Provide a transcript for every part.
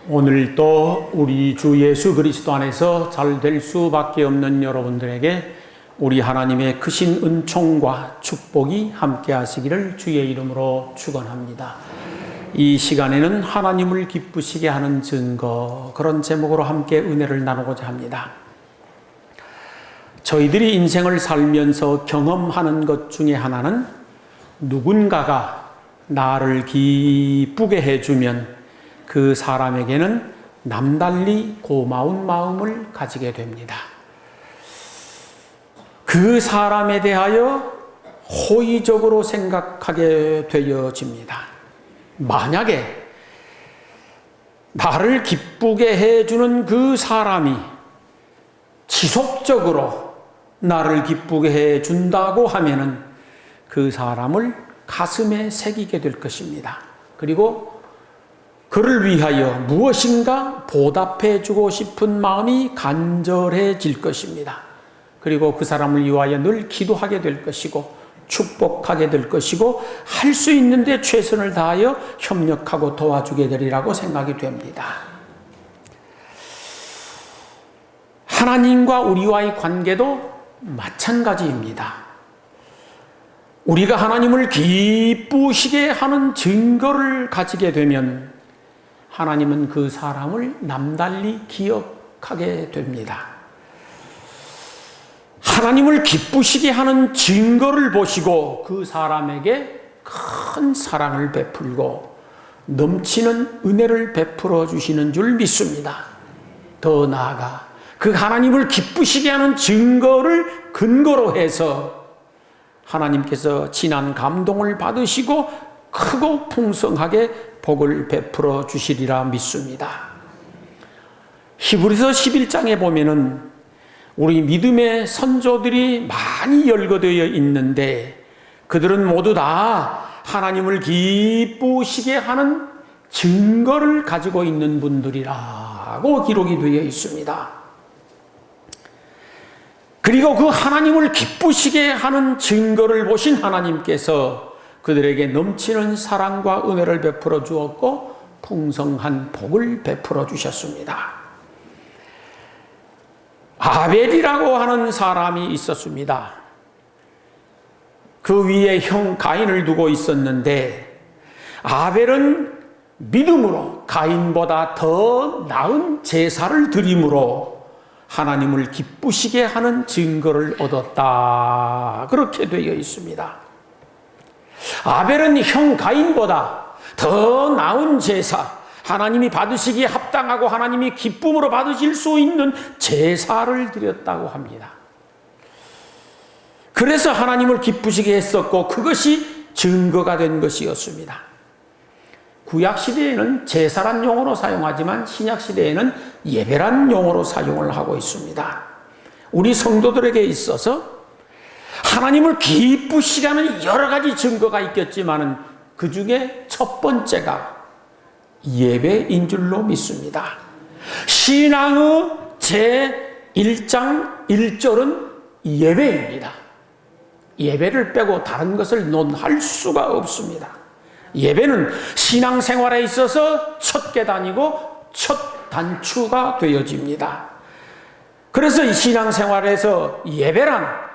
오늘도 우리 주 예수 그리스도 안에서 잘 될 수밖에 없는 여러분들에게 우리 하나님의 크신 은총과 축복이 함께 하시기를 주의 이름으로 축원합니다. 이 시간에는 하나님을 기쁘시게 하는 증거, 그런 제목으로 함께 은혜를 나누고자 합니다. 저희들이 인생을 살면서 경험하는 것 중에 하나는 누군가가 나를 기쁘게 해주면 그 사람에게는 남달리 고마운 마음을 가지게 됩니다. 그 사람에 대하여 호의적으로 생각하게 되어집니다. 만약에 나를 기쁘게 해주는 그 사람이 지속적으로 나를 기쁘게 해준다고 하면은 그 사람을 가슴에 새기게 될 것입니다. 그리고 그를 위하여 무엇인가 보답해주고 싶은 마음이 간절해질 것입니다. 그리고 그 사람을 위하여 늘 기도하게 될 것이고 축복하게 될 것이고 할 수 있는데 최선을 다하여 협력하고 도와주게 되리라고 생각이 됩니다. 하나님과 우리와의 관계도 마찬가지입니다. 우리가 하나님을 기쁘시게 하는 증거를 가지게 되면 하나님은 그 사람을 남달리 기억하게 됩니다. 하나님을 기쁘시게 하는 증거를 보시고 그 사람에게 큰 사랑을 베풀고 넘치는 은혜를 베풀어 주시는 줄 믿습니다. 더 나아가 그 하나님을 기쁘시게 하는 증거를 근거로 해서 하나님께서 진한 감동을 받으시고 크고 풍성하게 복을 베풀어 주시리라 믿습니다. 히브리서 11장에 보면은 우리 믿음의 선조들이 많이 열거되어 있는데 그들은 모두 다 하나님을 기쁘시게 하는 증거를 가지고 있는 분들이라고 기록이 되어 있습니다. 그리고 그 하나님을 기쁘시게 하는 증거를 보신 하나님께서 그들에게 넘치는 사랑과 은혜를 베풀어 주었고 풍성한 복을 베풀어 주셨습니다. 아벨이라고 하는 사람이 있었습니다. 그 위에 형 가인을 두고 있었는데 아벨은 믿음으로 가인보다 더 나은 제사를 드림으로 하나님을 기쁘시게 하는 증거를 얻었다. 그렇게 되어 있습니다. 아벨은 형 가인보다 더 나은 제사, 하나님이 받으시기에 합당하고 하나님이 기쁨으로 받으실 수 있는 제사를 드렸다고 합니다. 그래서 하나님을 기쁘시게 했었고 그것이 증거가 된 것이었습니다. 구약시대에는 제사란 용어로 사용하지만 신약시대에는 예배란 용어로 사용을 하고 있습니다. 우리 성도들에게 있어서 하나님을 기쁘시게 하는 여러 가지 증거가 있겠지만 그 중에 첫 번째가 예배인 줄로 믿습니다. 신앙의 제1장 1절은 예배입니다. 예배를 빼고 다른 것을 논할 수가 없습니다. 예배는 신앙생활에 있어서 첫 계단이고 첫 단추가 되어집니다. 그래서 이 신앙생활에서 예배란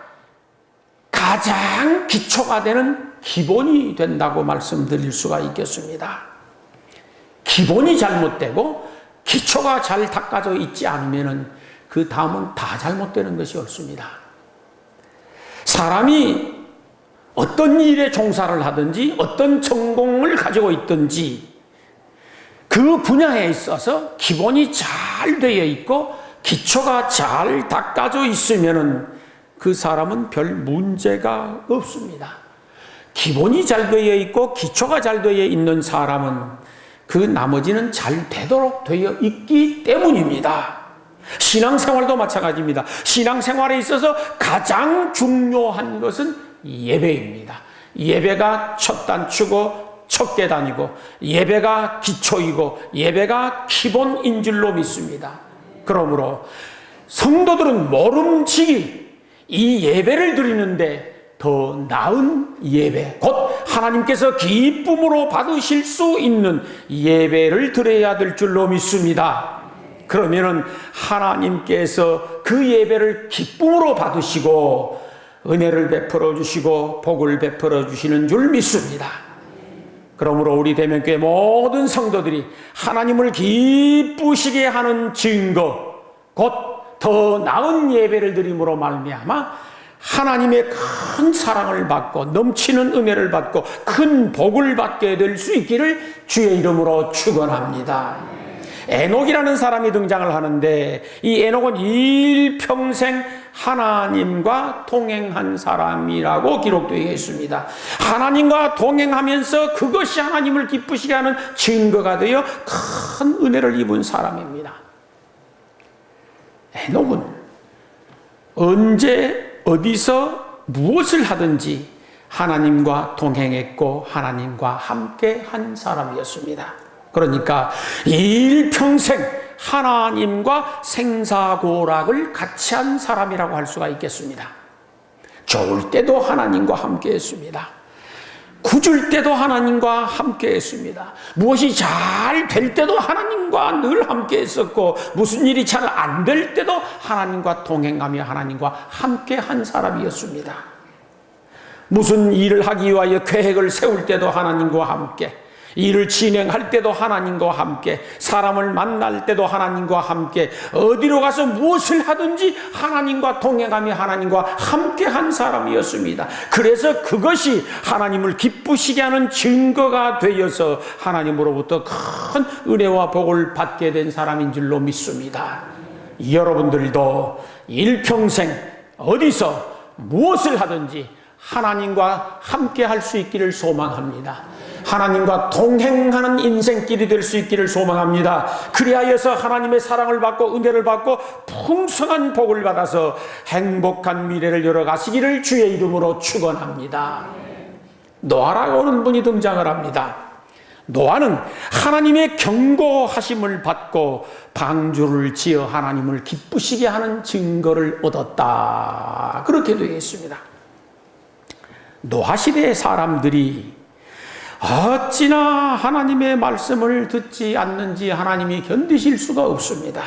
가장 기초가 되는 기본이 된다고 말씀드릴 수가 있겠습니다. 기본이 잘못되고 기초가 잘 닦아져 있지 않으면 그 다음은 다 잘못되는 것이 옳습니다. 사람이 어떤 일에 종사를 하든지 어떤 전공을 가지고 있든지 그 분야에 있어서 기본이 잘 되어 있고 기초가 잘 닦아져 있으면 그 사람은 별 문제가 없습니다. 기본이 잘 되어 있고 기초가 잘 되어 있는 사람은 그 나머지는 잘 되도록 되어 있기 때문입니다. 신앙생활도 마찬가지입니다. 신앙생활에 있어서 가장 중요한 것은 예배입니다. 예배가 첫 단추고 첫 계단이고 예배가 기초이고 예배가 기본인 줄로 믿습니다. 그러므로 성도들은 모름지기 이 예배를 드리는데 더 나은 예배, 곧 하나님께서 기쁨으로 받으실 수 있는 예배를 드려야 될 줄로 믿습니다. 그러면은 하나님께서 그 예배를 기쁨으로 받으시고 은혜를 베풀어 주시고 복을 베풀어 주시는 줄 믿습니다. 그러므로 우리 대면교회 모든 성도들이 하나님을 기쁘시게 하는 증거, 곧 더 나은 예배를 드림으로 말미암아 하나님의 큰 사랑을 받고 넘치는 은혜를 받고 큰 복을 받게 될 수 있기를 주의 이름으로 축원합니다. 에녹이라는 사람이 등장을 하는데, 이 에녹은 일평생 하나님과 동행한 사람이라고 기록되어 있습니다. 하나님과 동행하면서 그것이 하나님을 기쁘시게 하는 증거가 되어 큰 은혜를 입은 사람입니다. 에녹은 언제 어디서 무엇을 하든지 하나님과 동행했고 하나님과 함께 한 사람이었습니다. 그러니까 일평생 하나님과 생사고락을 같이 한 사람이라고 할 수가 있겠습니다. 좋을 때도 하나님과 함께 했습니다. 굳을 때도 하나님과 함께 했습니다. 무엇이 잘 될 때도 하나님과 늘 함께 했었고, 무슨 일이 잘 안 될 때도 하나님과 동행하며 하나님과 함께 한 사람이었습니다. 무슨 일을 하기 위하여 계획을 세울 때도 하나님과 함께, 일을 진행할 때도 하나님과 함께, 사람을 만날 때도 하나님과 함께, 어디로 가서 무엇을 하든지 하나님과 동행하며 하나님과 함께 한 사람이었습니다. 그래서 그것이 하나님을 기쁘시게 하는 증거가 되어서 하나님으로부터 큰 은혜와 복을 받게 된 사람인 줄로 믿습니다. 여러분들도 일평생 어디서 무엇을 하든지 하나님과 함께 할 수 있기를 소망합니다. 하나님과 동행하는 인생길이 될 수 있기를 소망합니다. 그리하여서 하나님의 사랑을 받고 은혜를 받고 풍성한 복을 받아서 행복한 미래를 열어가시기를 주의 이름으로 축원합니다. 노아라고 하는 분이 등장을 합니다. 노아는 하나님의 경고하심을 받고 방주를 지어 하나님을 기쁘시게 하는 증거를 얻었다, 그렇게 되어 있습니다. 노아 시대의 사람들이 어찌나 하나님의 말씀을 듣지 않는지 하나님이 견디실 수가 없습니다.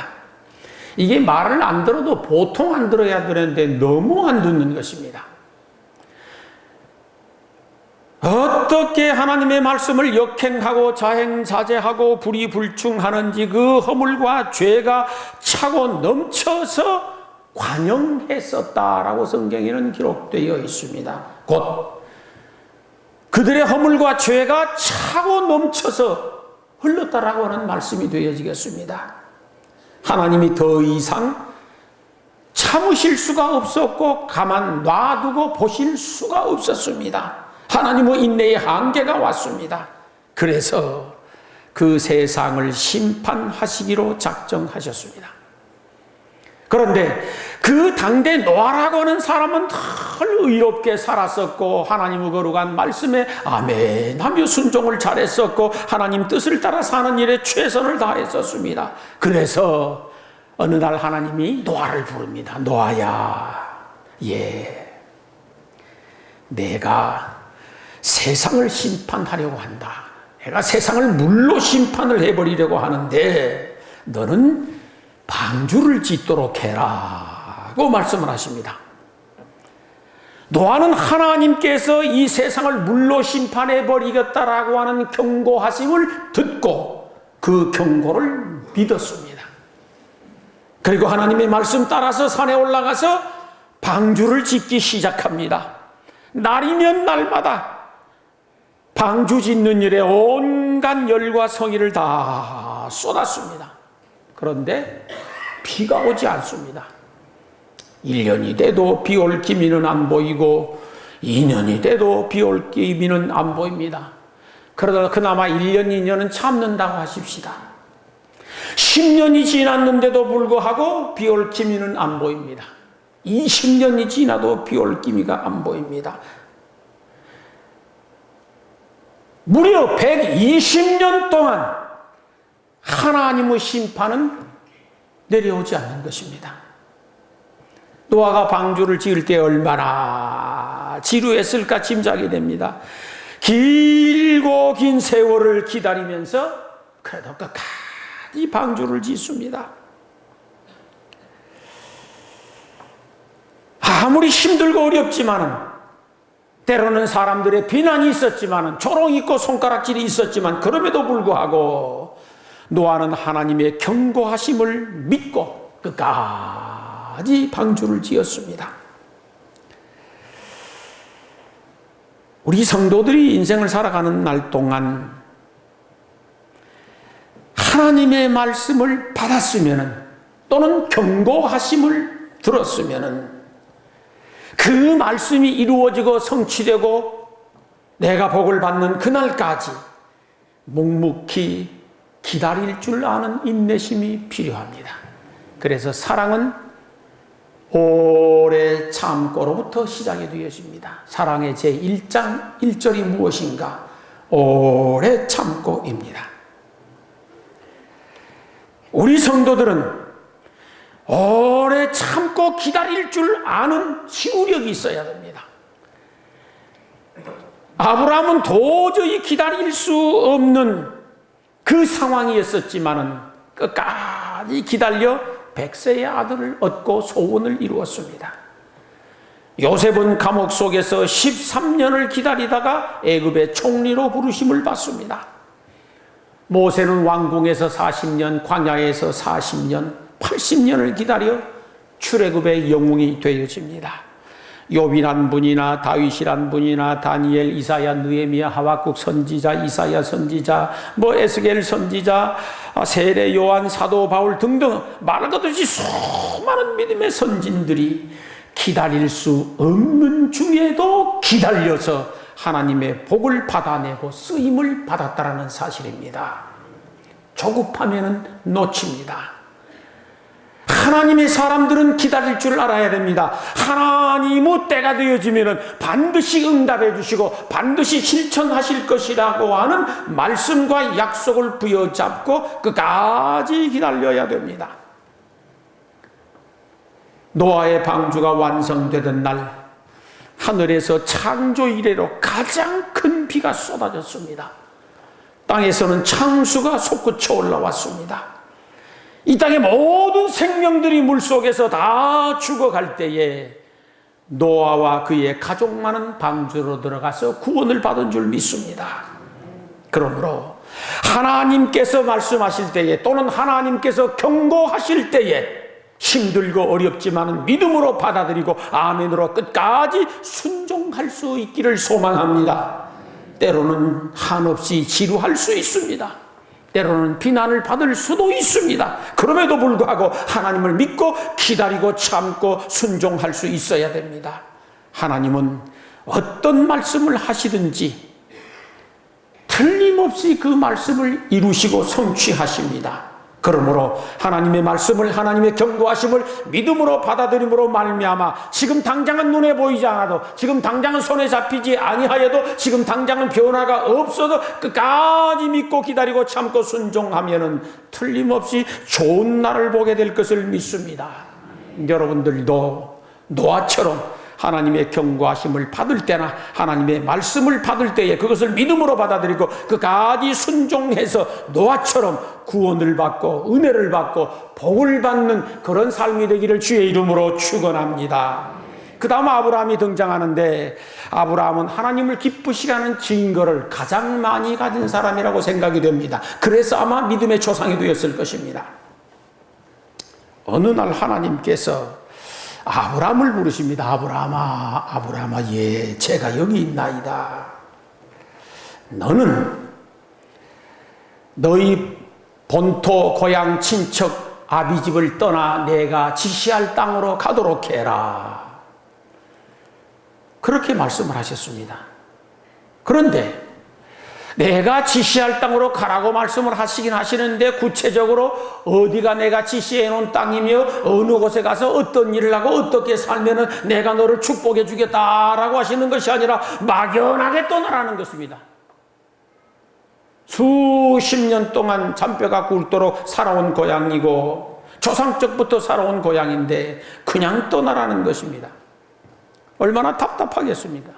이게 말을 안 들어도 보통 안 들어야 되는데 너무 안 듣는 것입니다. 어떻게 하나님의 말씀을 역행하고 자행자제하고 불이불충하는지 그 허물과 죄가 차고 넘쳐서 관영했었다라고 성경에는 기록되어 있습니다. 곧 그들의 허물과 죄가 차고 넘쳐서 흘렀다라고 하는 말씀이 되어지겠습니다. 하나님이 더 이상 참으실 수가 없었고 가만 놔두고 보실 수가 없었습니다. 하나님의 인내의 한계가 왔습니다. 그래서 그 세상을 심판하시기로 작정하셨습니다. 그런데 그 당대 노아라고 하는 사람은 늘 의롭게 살았었고 하나님의 거룩한 말씀에 아멘하며 순종을 잘했었고 하나님 뜻을 따라 사는 일에 최선을 다했었습니다. 그래서 어느 날 하나님이 노아를 부릅니다. 노아야, 내가 세상을 심판하려고 한다. 내가 세상을 물로 심판을 해버리려고 하는데 너는 방주를 짓도록 해라고 말씀을 하십니다. 노아는 하나님께서 이 세상을 물로 심판해버리겠다라고 하는 경고하심을 듣고 그 경고를 믿었습니다. 그리고 하나님의 말씀 따라서 산에 올라가서 방주를 짓기 시작합니다. 날이면 날마다 방주 짓는 일에 온갖 열과 성의를 다 쏟았습니다. 그런데 비가 오지 않습니다. 1년이 돼도 비 올 기미는 안 보이고 2년이 돼도 비 올 기미는 안 보입니다. 그러다가 그나마 1년, 2년은 참는다고 하십시다. 10년이 지났는데도 불구하고 비 올 기미는 안 보입니다. 20년이 지나도 비 올 기미가 안 보입니다. 무려 120년 동안 하나님의 심판은 내려오지 않는 것입니다. 노아가 방주를 지을 때 얼마나 지루했을까 짐작이 됩니다. 길고 긴 세월을 기다리면서 그래도 끝까지 방주를 짓습니다. 아무리 힘들고 어렵지만은, 때로는 사람들의 비난이 있었지만은, 조롱 있고 손가락질이 있었지만, 그럼에도 불구하고 노아는 하나님의 경고하심을 믿고 끝까지 방주를 지었습니다. 우리 성도들이 인생을 살아가는 날 동안 하나님의 말씀을 받았으면, 또는 경고하심을 들었으면, 그 말씀이 이루어지고 성취되고 내가 복을 받는 그날까지 묵묵히 기다릴 줄 아는 인내심이 필요합니다. 그래서 사랑은 오래 참고로부터 시작이 되어집니다. 사랑의 제1장 1절이 무엇인가? 오래 참고입니다. 우리 성도들은 오래 참고 기다릴 줄 아는 지구력이 있어야 됩니다. 아브라함은 도저히 기다릴 수 없는 그 상황이었었지만은 끝까지 기다려 백세의 아들을 얻고 소원을 이루었습니다. 요셉은 감옥 속에서 13년을 기다리다가 애굽의 총리로 부르심을 받습니다. 모세는 왕궁에서 40년, 광야에서 40년, 80년을 기다려 출애굽의 영웅이 되어집니다. 욥이란 분이나 다윗이란 분이나 다니엘, 이사야, 느헤미야, 하박국 선지자, 이사야 선지자, 에스겔 선지자, 세례 요한, 사도 바울 등등 말할 것 없이 수많은 믿음의 선진들이 기다릴 수 없는 중에도 기다려서 하나님의 복을 받아내고 쓰임을 받았다라는 사실입니다. 조급하면 놓칩니다. 하나님의 사람들은 기다릴 줄 알아야 됩니다. 하나님의 때가 되어지면 반드시 응답해 주시고 반드시 실천하실 것이라고 하는 말씀과 약속을 부여잡고 끝까지 기다려야 됩니다. 노아의 방주가 완성되던 날, 하늘에서 창조 이래로 가장 큰 비가 쏟아졌습니다. 땅에서는 창수가 솟구쳐 올라왔습니다. 이 땅의 모든 생명들이 물속에서 다 죽어갈 때에 노아와 그의 가족만은 방주로 들어가서 구원을 받은 줄 믿습니다. 그러므로 하나님께서 말씀하실 때에, 또는 하나님께서 경고하실 때에 힘들고 어렵지만 믿음으로 받아들이고 아멘으로 끝까지 순종할 수 있기를 소망합니다. 때로는 한없이 지루할 수 있습니다. 때로는 비난을 받을 수도 있습니다. 그럼에도 불구하고 하나님을 믿고 기다리고 참고 순종할 수 있어야 됩니다. 하나님은 어떤 말씀을 하시든지 틀림없이 그 말씀을 이루시고 성취하십니다. 그러므로 하나님의 말씀을, 하나님의 경고하심을 믿음으로 받아들임으로 말미암아 지금 당장은 눈에 보이지 않아도, 지금 당장은 손에 잡히지 아니하여도, 지금 당장은 변화가 없어도 끝까지 믿고 기다리고 참고 순종하면은 틀림없이 좋은 날을 보게 될 것을 믿습니다. 여러분들도 노아처럼 하나님의 경고하심을 받을 때나 하나님의 말씀을 받을 때에 그것을 믿음으로 받아들이고 끝까지 순종해서 노아처럼 구원을 받고 은혜를 받고 복을 받는 그런 삶이 되기를 주의 이름으로 축원합니다. 그 다음 아브라함이 등장하는데, 아브라함은 하나님을 기쁘시게 하는 증거를 가장 많이 가진 사람이라고 생각이 됩니다. 그래서 아마 믿음의 조상이 되었을 것입니다. 어느 날 하나님께서 아브라함을 부르십니다. 아브라함아, 아브라함아, 예, 제가 여기 있나이다. 너는 너희 본토 고향 친척 아비집을 떠나 내가 지시할 땅으로 가도록 해라. 그렇게 말씀을 하셨습니다. 그런데 내가 지시할 땅으로 가라고 말씀을 하시긴 하시는데, 구체적으로 어디가 내가 지시해 놓은 땅이며 어느 곳에 가서 어떤 일을 하고 어떻게 살면은 내가 너를 축복해 주겠다라고 하시는 것이 아니라 막연하게 떠나라는 것입니다. 수십 년 동안 잔뼈가 굵도록 살아온 고향이고 조상적부터 살아온 고향인데 그냥 떠나라는 것입니다. 얼마나 답답하겠습니까?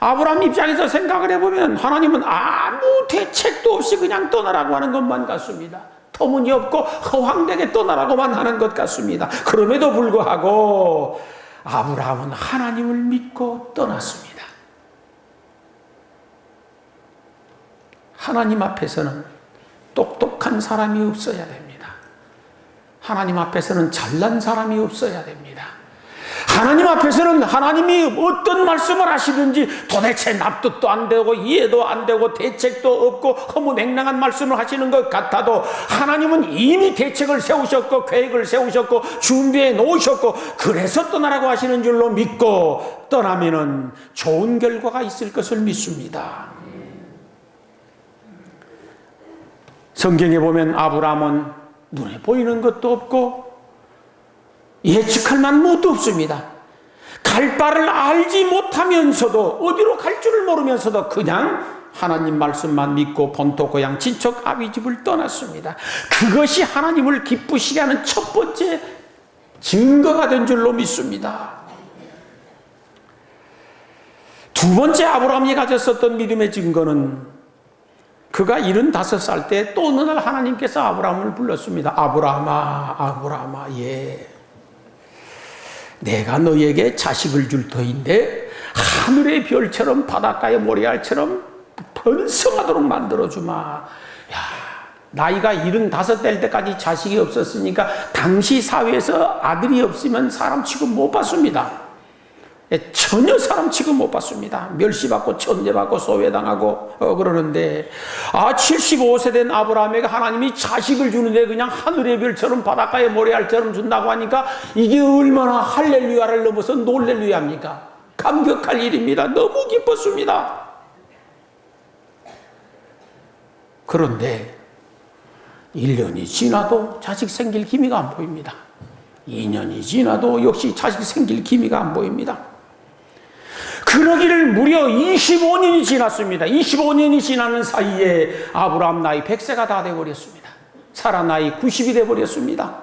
아브라함 입장에서 생각을 해보면 하나님은 아무 대책도 없이 그냥 떠나라고 하는 것만 같습니다. 터무니없고 허황되게 떠나라고만 하는 것 같습니다. 그럼에도 불구하고 아브라함은 하나님을 믿고 떠났습니다. 하나님 앞에서는 똑똑한 사람이 없어야 됩니다. 하나님 앞에서는 잘난 사람이 없어야 됩니다. 하나님 앞에서는 하나님이 어떤 말씀을 하시든지 도대체 납득도 안 되고 이해도 안 되고 대책도 없고 허무맹랑한 말씀을 하시는 것 같아도 하나님은 이미 대책을 세우셨고 계획을 세우셨고 준비해 놓으셨고 그래서 떠나라고 하시는 줄로 믿고 떠나면은 좋은 결과가 있을 것을 믿습니다. 성경에 보면 아브라함은 눈에 보이는 것도 없고 예측할 만한 것도 없습니다. 갈 바를 알지 못하면서도 어디로 갈 줄을 모르면서도 그냥 하나님 말씀만 믿고 본토 고향 친척 아비집을 떠났습니다. 그것이 하나님을 기쁘시게 하는 첫 번째 증거가 된 줄로 믿습니다. 두 번째 아브라함이 가졌었던 믿음의 증거는 그가 75살 때 또 어느 날 하나님께서 아브라함을 불렀습니다. 아브라함아, 아브라함아, 예. 내가 너에게 자식을 줄 터인데 하늘의 별처럼 바닷가의 모래알처럼 번성하도록 만들어주마. 야, 나이가 75 될 때까지 자식이 없었으니까 당시 사회에서 아들이 없으면 사람 취급 못 받습니다. 전혀 사람 취급 못 받습니다. 멸시받고 천대받고 소외당하고 그러는데 75세 된 아브라함에게 하나님이 자식을 주는데 그냥 하늘의 별처럼 바닷가의 모래알처럼 준다고 하니까 이게 얼마나 할렐루야를 넘어서 놀렐루야입니까? 감격할 일입니다. 너무 기뻤습니다. 그런데 1년이 지나도 자식 생길 기미가 안 보입니다. 2년이 지나도 역시 자식 생길 기미가 안 보입니다. 그러기를 무려 25년이 지났습니다. 25년이 지나는 사이에 아브라함 나이 100세가 다 돼버렸습니다. 사라 나이 90이 돼버렸습니다.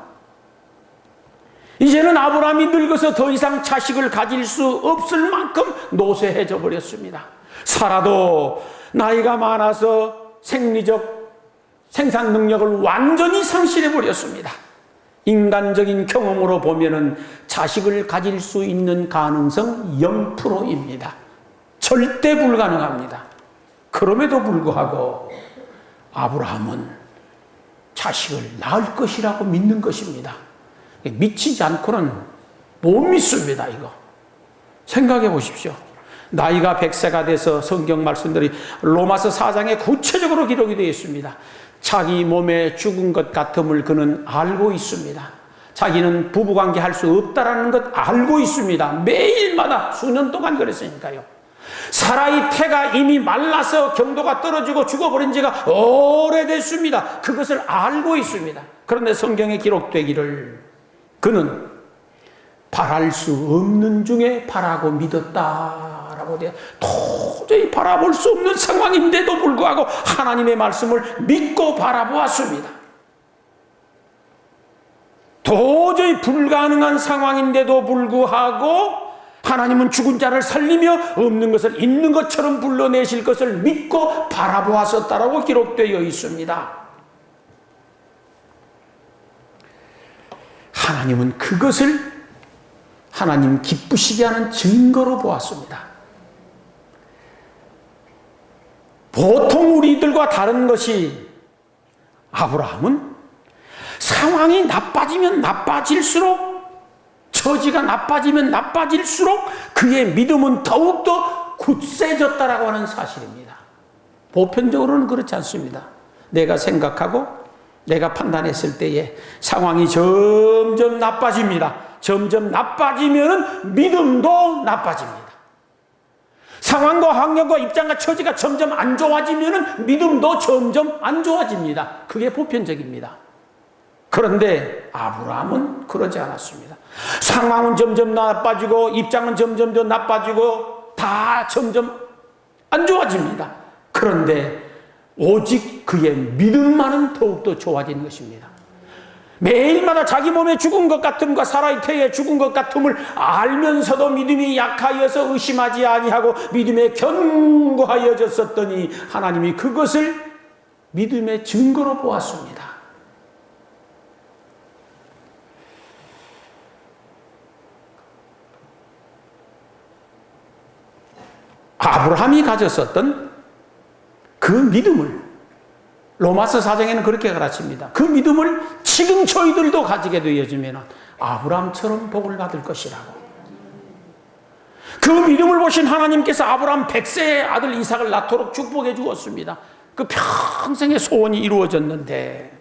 이제는 아브라함이 늙어서 더 이상 자식을 가질 수 없을 만큼 노쇠해져 버렸습니다. 사라도 나이가 많아서 생리적 생산 능력을 완전히 상실해 버렸습니다. 인간적인 경험으로 보면은 자식을 가질 수 있는 가능성 0%입니다. 절대 불가능합니다. 그럼에도 불구하고 아브라함은 자식을 낳을 것이라고 믿는 것입니다. 미치지 않고는 못 믿습니다. 이거 생각해 보십시오. 나이가 100세가 돼서 성경 말씀들이 로마서 4장에 구체적으로 기록이 되어 있습니다. 자기 몸에 죽은 것 같음을 그는 알고 있습니다. 자기는 부부관계 할 수 없다라는 것 알고 있습니다. 매일마다 수년 동안 그랬으니까요. 사라의 태가 이미 말라서 경도가 떨어지고 죽어버린 지가 오래됐습니다. 그것을 알고 있습니다. 그런데 성경에 기록되기를 그는 바랄 수 없는 중에 바라고 믿었다라고 돼요. 도저히 바라볼 수 없는 상황인데도 불구하고 하나님의 말씀을 믿고 바라보았습니다. 도저히 불가능한 상황인데도 불구하고 하나님은 죽은 자를 살리며 없는 것을 있는 것처럼 불러내실 것을 믿고 바라보았었다라고 기록되어 있습니다. 하나님은 그것을 하나님 기쁘시게 하는 증거로 보았습니다. 보통 우리들과 다른 것이 아브라함은 상황이 나빠지면 나빠질수록 처지가 나빠지면 나빠질수록 그의 믿음은 더욱더 굳세졌다라고 하는 사실입니다. 보편적으로는 그렇지 않습니다. 내가 생각하고 내가 판단했을 때에 상황이 점점 나빠집니다. 점점 나빠지면 믿음도 나빠집니다. 상황과 환경과 입장과 처지가 점점 안 좋아지면 믿음도 점점 안 좋아집니다. 그게 보편적입니다. 그런데 아브라함은 그러지 않았습니다. 상황은 점점 나빠지고 입장은 점점 더 나빠지고 다 점점 안 좋아집니다. 그런데 오직 그의 믿음만은 더욱더 좋아진 것입니다. 매일마다 자기 몸에 죽은 것 같음과 사라의 태에 죽은 것 같음을 알면서도 믿음이 약하여서 의심하지 아니하고 믿음에 견고하여졌었더니 하나님이 그것을 믿음의 증거로 보았습니다. 아브라함이 가졌었던 그 믿음을 로마서 4장에는 그렇게 가르칩니다. 그 믿음을 지금 저희들도 가지게 되어지면 아브라함처럼 복을 받을 것이라고. 그 믿음을 보신 하나님께서 아브라함 100세의 아들 이삭을 낳도록 축복해 주었습니다. 그 평생의 소원이 이루어졌는데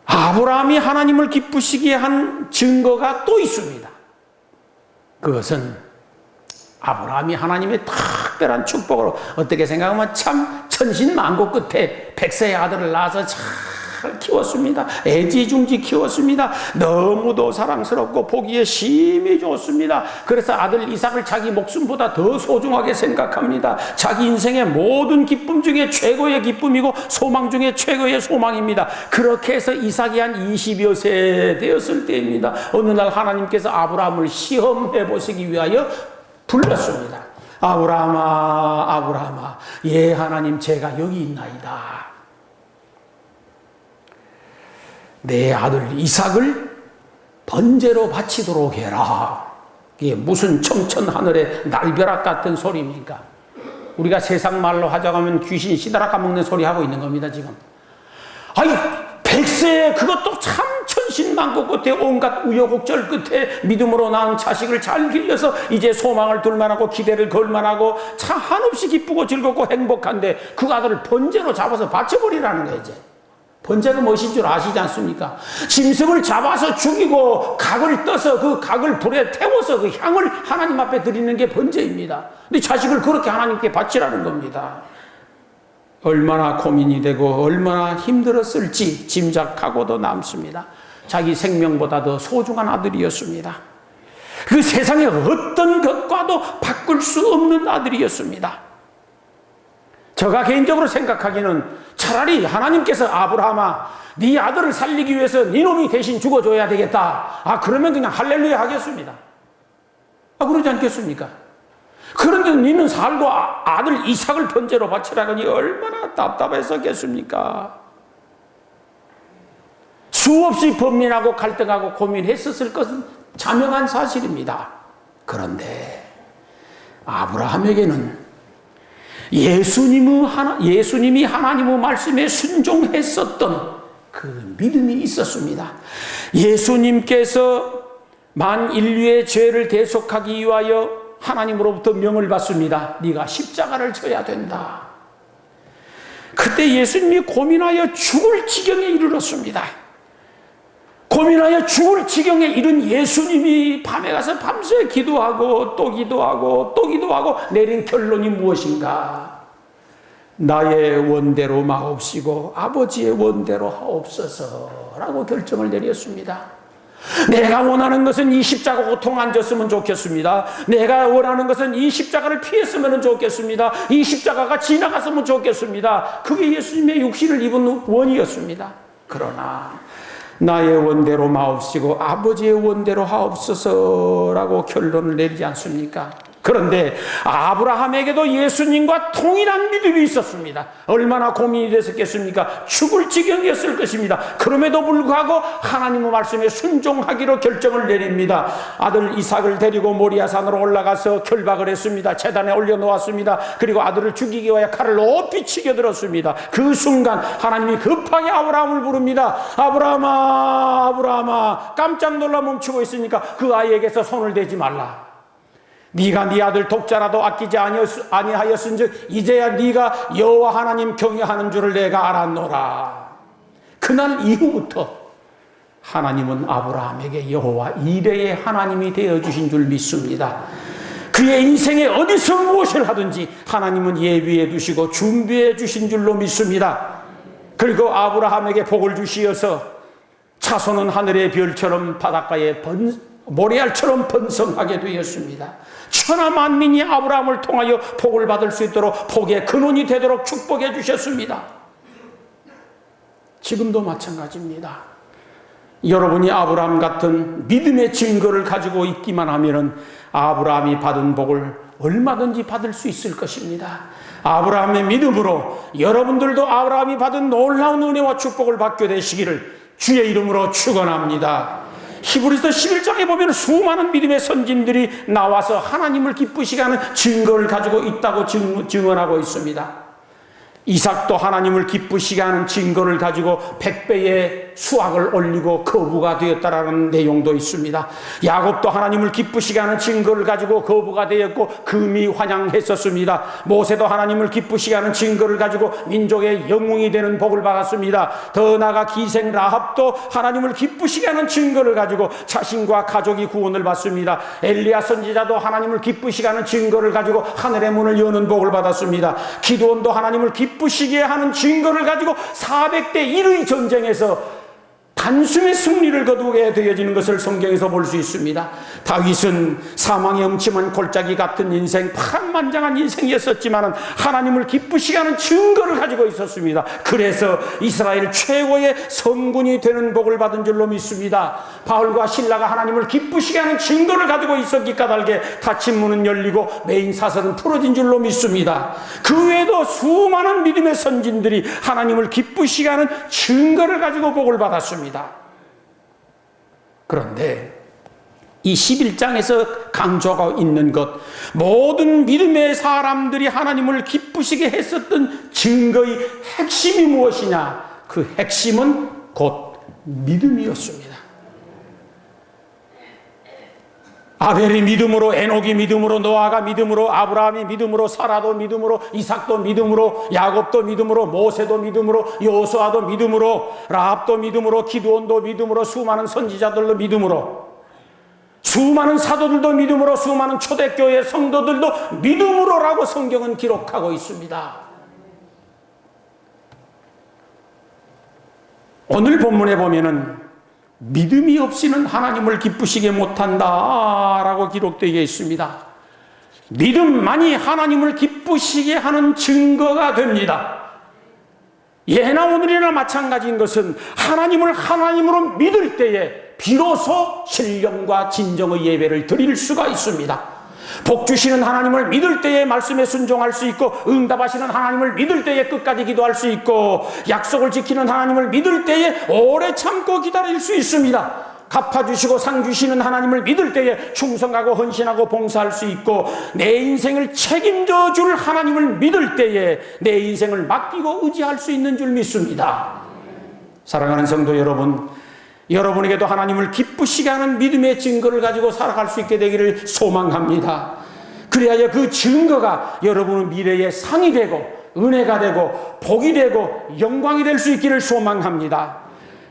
아브라함이 하나님을 기쁘시게 한 증거가 또 있습니다. 그것은 아브라함이 하나님의 특별한 축복으로 어떻게 생각하면 참 천신만고 끝에 100세의 아들을 낳아서 잘 키웠습니다. 애지중지 키웠습니다. 너무도 사랑스럽고 보기에 심히 좋습니다. 그래서 아들 이삭을 자기 목숨보다 더 소중하게 생각합니다. 자기 인생의 모든 기쁨 중에 최고의 기쁨이고 소망 중에 최고의 소망입니다. 그렇게 해서 이삭이 한 20여 세 되었을 때입니다. 어느 날 하나님께서 아브라함을 시험해 보시기 위하여 불렀습니다. 아브라함아, 아브라함아, 예 하나님 제가 여기 있나이다. 내 아들 이삭을 번제로 바치도록 해라. 이게 무슨 청천하늘의 날벼락 같은 소리입니까? 우리가 세상 말로 하자면 귀신 시다라 까먹는 소리 하고 있는 겁니다 지금. 아니 100세 그것도 참 천신만고 끝에 온갖 우여곡절 끝에 믿음으로 낳은 자식을 잘 길러서 이제 소망을 둘만하고 기대를 걸만하고 참 한없이 기쁘고 즐겁고 행복한데 그 아들을 번제로 잡아서 바쳐버리라는 거예요. 이제 번제가 무엇인 줄 아시지 않습니까? 짐승을 잡아서 죽이고 각을 떠서 그 각을 불에 태워서 그 향을 하나님 앞에 드리는 게 번제입니다. 근데 자식을 그렇게 하나님께 바치라는 겁니다. 얼마나 고민이 되고 얼마나 힘들었을지 짐작하고도 남습니다. 자기 생명보다 더 소중한 아들이었습니다. 그 세상의 어떤 것과도 바꿀 수 없는 아들이었습니다. 제가 개인적으로 생각하기는 차라리 하나님께서 아브라함아 네 아들을 살리기 위해서 네 놈이 대신 죽어줘야 되겠다. 그러면 그냥 할렐루야 하겠습니다. 그러지 않겠습니까? 그런데 너는 살고 아들 이삭을 번제로 바치라니 얼마나 답답했었겠습니까? 수없이 범민하고 갈등하고 고민했었을 것은 자명한 사실입니다. 그런데 아브라함에게는 예수님이 하나님의 말씀에 순종했었던 그 믿음이 있었습니다. 예수님께서 만 인류의 죄를 대속하기 위하여 하나님으로부터 명을 받습니다. 네가 십자가를 져야 된다. 그때 예수님이 고민하여 죽을 지경에 이르렀습니다. 고민하여 죽을 지경에 이른 예수님이 밤에 가서 밤새 기도하고 또 기도하고 또 기도하고 내린 결론이 무엇인가? 나의 원대로 마옵시고 아버지의 원대로 하옵소서라고 결정을 내렸습니다. 내가 원하는 것은 이 십자가 고통 안 졌으면 좋겠습니다. 내가 원하는 것은 이 십자가를 피했으면 좋겠습니다. 이 십자가가 지나갔으면 좋겠습니다. 그게 예수님의 육신을 입은 원이었습니다. 그러나 나의 원대로 마옵시고 아버지의 원대로 하옵소서라고 결론을 내리지 않습니까? 그런데 아브라함에게도 예수님과 동일한 믿음이 있었습니다. 얼마나 고민이 됐었겠습니까? 죽을 지경이었을 것입니다. 그럼에도 불구하고 하나님의 말씀에 순종하기로 결정을 내립니다. 아들 이삭을 데리고 모리아산으로 올라가서 결박을 했습니다. 제단에 올려놓았습니다. 그리고 아들을 죽이기 위하여 칼을 높이 치겨들었습니다. 그 순간 하나님이 급하게 아브라함을 부릅니다. 아브라함아, 아브라함아. 깜짝 놀라 멈추고 있으니까 그 아이에게서 손을 대지 말라. 네가 네 아들 독자라도 아끼지 아니하였은즉 이제야 네가 여호와 하나님 경외하는 줄을 내가 알았노라. 그날 이후부터 하나님은 아브라함에게 여호와 이레의 하나님이 되어주신 줄 믿습니다. 그의 인생에 어디서 무엇을 하든지 하나님은 예비해 두시고 준비해 주신 줄로 믿습니다. 그리고 아브라함에게 복을 주시어서 자손은 하늘의 별처럼 바닷가의 모래알처럼 번성하게 되었습니다. 천하 만민이 아브라함을 통하여 복을 받을 수 있도록 복의 근원이 되도록 축복해 주셨습니다. 지금도 마찬가지입니다. 여러분이 아브라함 같은 믿음의 증거를 가지고 있기만 하면은 아브라함이 받은 복을 얼마든지 받을 수 있을 것입니다. 아브라함의 믿음으로 여러분들도 아브라함이 받은 놀라운 은혜와 축복을 받게 되시기를 주의 이름으로 축원합니다. 히브리서 11장에 보면 수많은 믿음의 선진들이 나와서 하나님을 기쁘시게 하는 증거를 가지고 있다고 증언하고 있습니다. 이삭도 하나님을 기쁘시게 하는 증거를 가지고 100배의 수확을 올리고 거부가 되었다라는 내용도 있습니다. 야곱도 하나님을 기쁘시게 하는 증거를 가지고 거부가 되었고 금이 환영했었습니다. 모세도 하나님을 기쁘시게 하는 증거를 가지고 민족의 영웅이 되는 복을 받았습니다. 더 나아가 기생 라합도 하나님을 기쁘시게 하는 증거를 가지고 자신과 가족이 구원을 받습니다. 엘리야 선지자도 하나님을 기쁘시게 하는 증거를 가지고 하늘의 문을 여는 복을 받았습니다. 기드온도 하나님을 기쁘시게 하는 증거를 가지고 400대 1의 전쟁에서 단숨에 승리를 거두게 되어지는 것을 성경에서 볼 수 있습니다. 다윗은 사망의 음침한 골짜기 같은 인생, 파란만장한 인생이었었지만 하나님을 기쁘시게 하는 증거를 가지고 있었습니다. 그래서 이스라엘 최고의 성군이 되는 복을 받은 줄로 믿습니다. 바울과 실라가 하나님을 기쁘시게 하는 증거를 가지고 있었기 까닭에 닫힌 문은 열리고 메인 사슬은 풀어진 줄로 믿습니다. 그 외에도 수많은 믿음의 선진들이 하나님을 기쁘시게 하는 증거를 가지고 복을 받았습니다. 그런데 이 11장에서 강조하고 있는 것, 모든 믿음의 사람들이 하나님을 기쁘시게 했었던 증거의 핵심이 무엇이냐? 그 핵심은 곧 믿음이었습니다. 아벨이 믿음으로, 에녹이 믿음으로, 노아가 믿음으로, 아브라함이 믿음으로, 사라도 믿음으로, 이삭도 믿음으로, 야곱도 믿음으로, 모세도 믿음으로, 여호수아도 믿음으로, 라합도 믿음으로, 기드온도 믿음으로, 수많은 선지자들도 믿음으로, 수많은 사도들도 믿음으로, 수많은 초대교회 성도들도 믿음으로라고 성경은 기록하고 있습니다. 오늘 본문에 보면은 믿음이 없이는 하나님을 기쁘시게 못한다라고 기록되어 있습니다. 믿음만이 하나님을 기쁘시게 하는 증거가 됩니다. 예나 오늘이나 마찬가지인 것은 하나님을 하나님으로 믿을 때에 비로소 신령과 진정의 예배를 드릴 수가 있습니다. 복 주시는 하나님을 믿을 때에 말씀에 순종할 수 있고, 응답하시는 하나님을 믿을 때에 끝까지 기도할 수 있고, 약속을 지키는 하나님을 믿을 때에 오래 참고 기다릴 수 있습니다. 갚아주시고 상 주시는 하나님을 믿을 때에 충성하고 헌신하고 봉사할 수 있고, 내 인생을 책임져 줄 하나님을 믿을 때에 내 인생을 맡기고 의지할 수 있는 줄 믿습니다. 사랑하는 성도 여러분, 여러분에게도 하나님을 기쁘시게 하는 믿음의 증거를 가지고 살아갈 수 있게 되기를 소망합니다. 그래야 그 증거가 여러분의 미래의 상이 되고 은혜가 되고 복이 되고 영광이 될 수 있기를 소망합니다.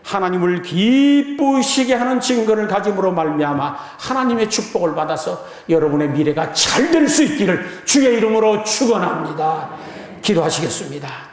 하나님을 기쁘시게 하는 증거를 가짐으로 말미암아 하나님의 축복을 받아서 여러분의 미래가 잘 될 수 있기를 주의 이름으로 축원합니다. 기도하시겠습니다.